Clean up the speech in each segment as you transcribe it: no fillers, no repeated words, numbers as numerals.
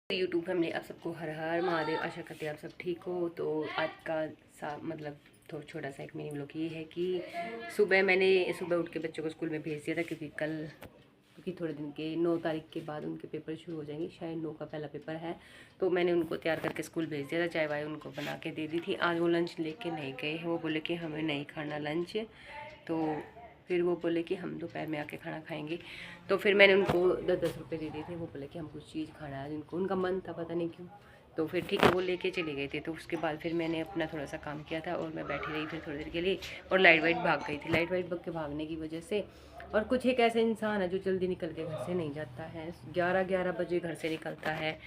YouTube family आप सबको हर हर महादेव। आशा करते हैं आप सब ठीक हो। तो आज का मतलब थोड़ा छोटा सा एक मिनी व्लॉग ये है कि मैंने सुबह उठ के बच्चों को स्कूल में भेज दिया था, क्योंकि थोड़े दिन के 9 तारीख के बाद उनके पेपर शुरू हो जाएंगे, शायद 9 का पहला पेपर है। तो मैंने उनको तैयार करके स्कूल भेज दिया था, चाय वाय उनको बना के दे दी थी। आज वो लंच लेके नहीं गए हैं, वो बोले कि हमें नहीं खाना लंच। तो फिर वो बोले कि हम दोपहर में आके खाना खाएंगे। तो फिर मैंने उनको 10-10 रुपये दे दिए थे। वो बोले कि हम कुछ चीज़ खाना है, जिनको उनका मन था पता नहीं क्यों। तो फिर ठीक है, वो लेके चले गए थे। तो उसके बाद फिर मैंने अपना थोड़ा सा काम किया था और मैं बैठी रही फिर थोड़ी देर के लिए। और लाइट वाइट भाग गई थी। लाइट वाइट के भागने की वजह से, और कुछ एक ऐसा इंसान है जो जल्दी निकल के घर से नहीं जाता है। 11-11 बजे घर से निकलता है,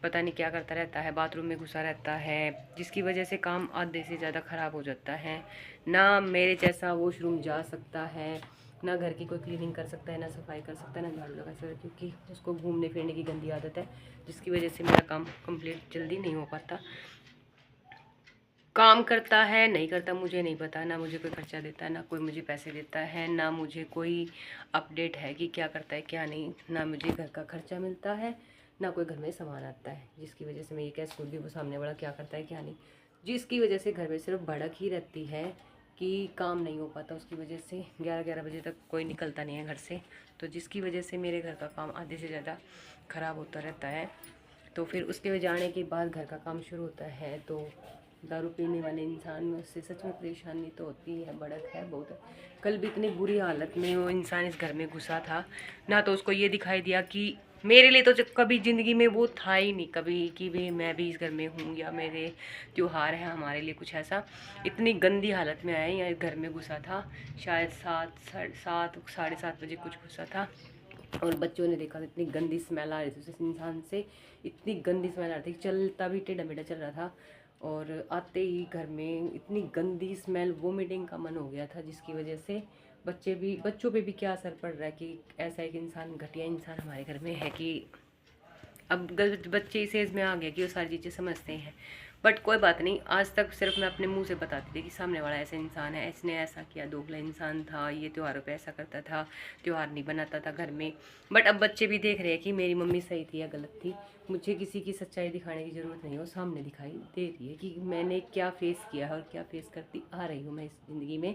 पता नहीं क्या करता रहता है, बाथरूम में घुसा रहता है, जिसकी वजह से काम आधे से ज़्यादा ख़राब हो जाता है। ना मेरे जैसा वॉशरूम जा सकता है, ना घर की कोई क्लीनिंग कर सकता है, ना सफाई कर सकता है, ना झाड़ू लगा सकता है, क्योंकि उसको घूमने फिरने की गंदी आदत है, जिसकी वजह से मेरा काम कंप्लीट जल्दी नहीं हो पाता। काम करता है नहीं करता मुझे नहीं पता, ना मुझे कोई खर्चा देता है, ना कोई मुझे पैसे देता है, ना मुझे कोई अपडेट है कि क्या करता है क्या नहीं, ना मुझे घर का खर्चा मिलता है, ना कोई घर में सामान आता है, जिसकी वजह से मैं ये कह स्कूल भी वो सामने वाला क्या करता है क्या नहीं, जिसकी वजह से घर में सिर्फ भड़क ही रहती है कि काम नहीं हो पाता। उसकी वजह से 11-11 बजे तक कोई निकलता नहीं है घर से, तो जिसकी वजह से मेरे घर का काम आधे से ज़्यादा ख़राब होता रहता है। तो फिर उसके जाने के बाद घर का काम शुरू होता है। तो दारू पीने वाले इंसान में उससे सच में परेशानी तो होती है, बढ़त है बहुत। कल भी इतनी बुरी हालत में वो इंसान इस घर में घुसा था ना, तो उसको ये दिखाई दिया कि मेरे लिए तो कभी ज़िंदगी में वो था ही नहीं कभी कि भी मैं भी इस घर में हूँ या मेरे त्यौहार है हमारे लिए कुछ ऐसा। इतनी गंदी हालत में आया, या घर में घुसा था शायद 7 साढ़े 7 बजे कुछ घुसा था। और बच्चों ने देखा तो इतनी गंदी स्मेल आ रही थी उस इंसान से, इतनी गंदी स्मेल आ रही थी। चलता भी टेढ़ा मेढ़ा चल रहा था, और आते ही घर में इतनी गंदी स्मेल, वोमिटिंग का मन हो गया था, जिसकी वजह से बच्चों पे भी क्या असर पड़ रहा है कि ऐसा एक इंसान, घटिया इंसान हमारे घर में है कि अब बच्चे इस एज में आ गए कि वो सारी चीज़ें समझते हैं। बट कोई बात नहीं, आज तक सिर्फ मैं अपने मुंह से बताती थी कि सामने वाला ऐसा इंसान है, इसने ऐसा किया, दोगला इंसान था, ये त्योहारों पे ऐसा करता था, त्योहार नहीं बनाता था घर में। बट अब बच्चे भी देख रहे हैं कि मेरी मम्मी सही थी या गलत थी। मुझे किसी की सच्चाई दिखाने की ज़रूरत नहीं है, वो सामने दिखाई दे रही है कि मैंने क्या फेस किया है और क्या फेस करती आ रही हूँ मैं इस ज़िंदगी में।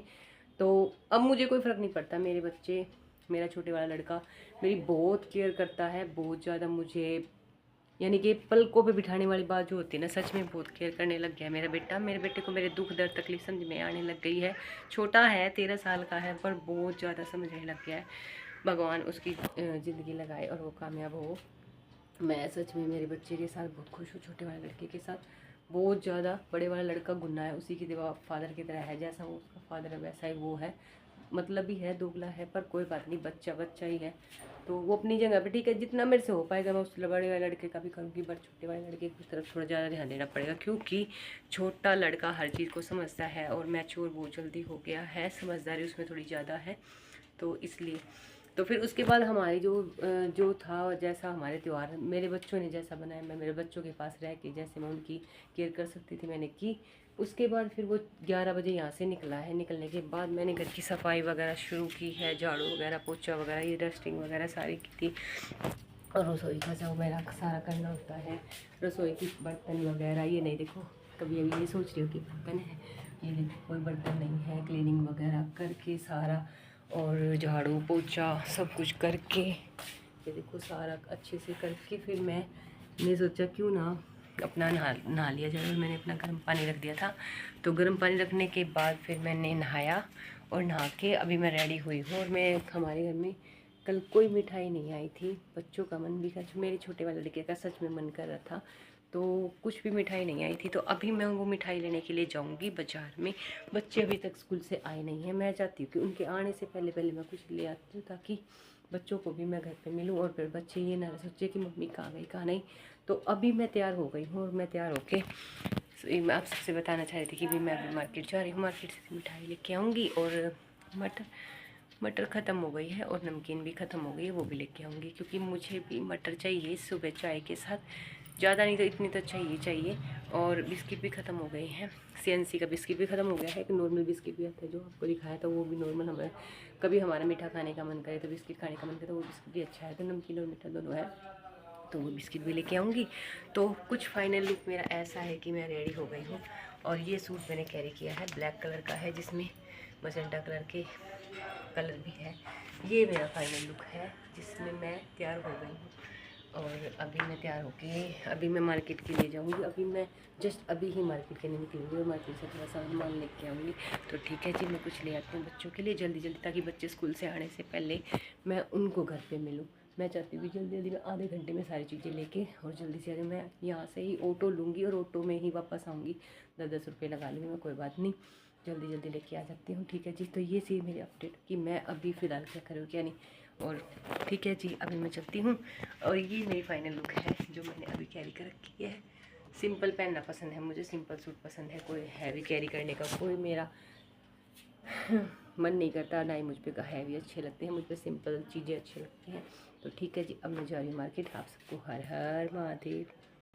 तो अब मुझे कोई फ़र्क नहीं पड़ता। मेरे बच्चे, मेरा छोटे वाला लड़का मेरी बहुत केयर करता है, बहुत ज़्यादा मुझे, यानी कि पलकों पे बिठाने वाली बात जो होती है ना, सच में बहुत केयर करने लग गया है मेरा बेटा। मेरे बेटे को मेरे दुख दर्द तकलीफ समझ में आने लग गई है। छोटा है, 13 साल का है, पर बहुत ज़्यादा समझने लग गया है। भगवान उसकी ज़िंदगी लगाए और वो कामयाब हो। मैं सच में मेरे बच्चे के साथ बहुत खुश हूँ, छोटे वाले लड़के के साथ बहुत ज़्यादा। बड़े वाला लड़का गुन्ना है, उसी की दवा फादर की तरह है, जैसा वो उसका फादर है वैसा ही वो है। मतलब ही है, दोगला है, पर कोई बात नहीं, बच्चा बच्चा ही है। तो वो अपनी जगह पे ठीक है, जितना मेरे से हो पाएगा मैं उस बड़े वाले लड़के का भी करूँगी, बट छोटे वाले लड़के की तरफ थोड़ा ज़्यादा ध्यान देना पड़ेगा, क्योंकि छोटा लड़का हर चीज़ को समझता है और मैच्योर बहुत जल्दी हो गया है, समझदारी उसमें थोड़ी ज़्यादा है, तो इसलिए। तो फिर उसके बाद हमारी जो था, जैसा हमारे त्यौहार मेरे बच्चों ने जैसा बनाया, मैं मेरे बच्चों के पास रह के जैसे मैं उनकी केयर कर सकती थी मैंने की। उसके बाद फिर वो 11 बजे यहाँ से निकला है। निकलने के बाद मैंने घर की सफाई वगैरह शुरू की है, झाड़ू वगैरह, पोछा वगैरह, ये डस्टिंग वगैरह सारी की थी। और रसोई का जो मेरा सारा करना होता है, रसोई की बर्तन वगैरह, ये नहीं देखो, कभी अभी ये सोच रही हो कि बर्तन है, ये देखो कोई बर्तन नहीं है, क्लीनिंग वगैरह करके सारा, और झाड़ू पोछा सब कुछ करके, ये देखो सारा अच्छे से करके फिर मैंने सोचा क्यों ना अपना नहा लिया जाए। और मैंने अपना गर्म पानी रख दिया था। तो गर्म पानी रखने के बाद फिर मैंने नहाया, और नहा के अभी मैं रेडी हुई हूँ। और मैं, हमारे घर में कल कोई मिठाई नहीं आई थी, बच्चों का मन भी कर, मेरे छोटे वाले लड़के का सच में मन कर रहा था, तो कुछ भी मिठाई नहीं आई थी। तो अभी मैं वो मिठाई लेने के लिए जाऊंगी बाज़ार में। बच्चे अभी तक स्कूल से आए नहीं हैं, मैं चाहती हूँ कि उनके आने से पहले पहले मैं कुछ ले आती हूँ, ताकि बच्चों को भी मैं घर पे मिलूँ, और फिर बच्चे ये ना सोचे कि मम्मी कहाँ गई कहाँ नहीं। तो अभी मैं तैयार हो गई हूँ, और मैं तैयार होके मैं आप सबसे बताना चाह रही थी कि भी मैं अभी मार्केट जा रही हूँ, मार्केट से मिठाई लेके आऊँगी। और मटर ख़त्म हो गई है, और नमकीन भी ख़त्म हो गई है, वो भी लेके आऊँगी, क्योंकि मुझे भी मटर चाहिए सुबह चाय के साथ, ज़्यादा नहीं तो इतनी तो चाहिए। और बिस्किट भी ख़त्म हो गए हैं, CNC का बिस्किट भी ख़त्म हो गया है। एक नॉर्मल बिस्किट भी आता है जो आपको दिखाया था, वो भी नॉर्मल। हमारे कभी हमारा मीठा खाने का मन करे तो बिस्किट खाने का मन करे तो वो बिस्किट भी अच्छा है। तो नमकीन और मीठा दोनों है। तो वो बिस्किट भी लेके आऊँगी। तो कुछ फाइनल लुक मेरा ऐसा है कि मैं रेडी हो गई हूँ। और ये सूट मैंने कैरी किया है, ब्लैक कलर का है जिसमें मजेंटा कलर के कलर भी है। ये मेरा फाइनल लुक है जिसमें मैं तैयार हो गई हूँ। और अभी मैं तैयार होके अभी मैं मार्केट के लिए जाऊँगी। अभी मैं जस्ट अभी ही मार्केट के लिए निकलूँगी और मार्केट से थोड़ा सा सामान लेके आऊँगी। तो ठीक है जी, मैं कुछ ले आती हूँ बच्चों के लिए जल्दी जल्दी, ताकि बच्चे स्कूल से आने से पहले मैं उनको घर पे मिलूँ। मैं चाहती हूँ कि जल्दी जल्दी में आधे घंटे में सारी चीज़ें लेके और जल्दी से आगे मैं यहाँ से ही ऑटो लूँगी और ऑटो में ही वापस आऊँगी। 10-10 रुपये लगा लूँगी मैं, कोई बात नहीं, जल्दी जल्दी लेके आ जाती हूँ। ठीक है जी, तो ये सी मेरी अपडेट कि मैं अभी फ़िलहाल क्या करूँ क्या नहीं। और ठीक है जी, अभी मैं चलती हूँ। और ये मेरी फाइनल लुक है जो मैंने अभी कैरी कर रखी है। सिंपल पहनना पसंद है मुझे, सिंपल सूट पसंद है, कोई हैवी कैरी करने का कोई मेरा मन नहीं करता, ना ही मुझ पर हैवी अच्छे लगते हैं, मुझ पर सिंपल चीज़ें अच्छी लगती हैं। तो ठीक है जी, अब मैं जा रही हूँ मार्केट। आप सबको हर हर महादेव।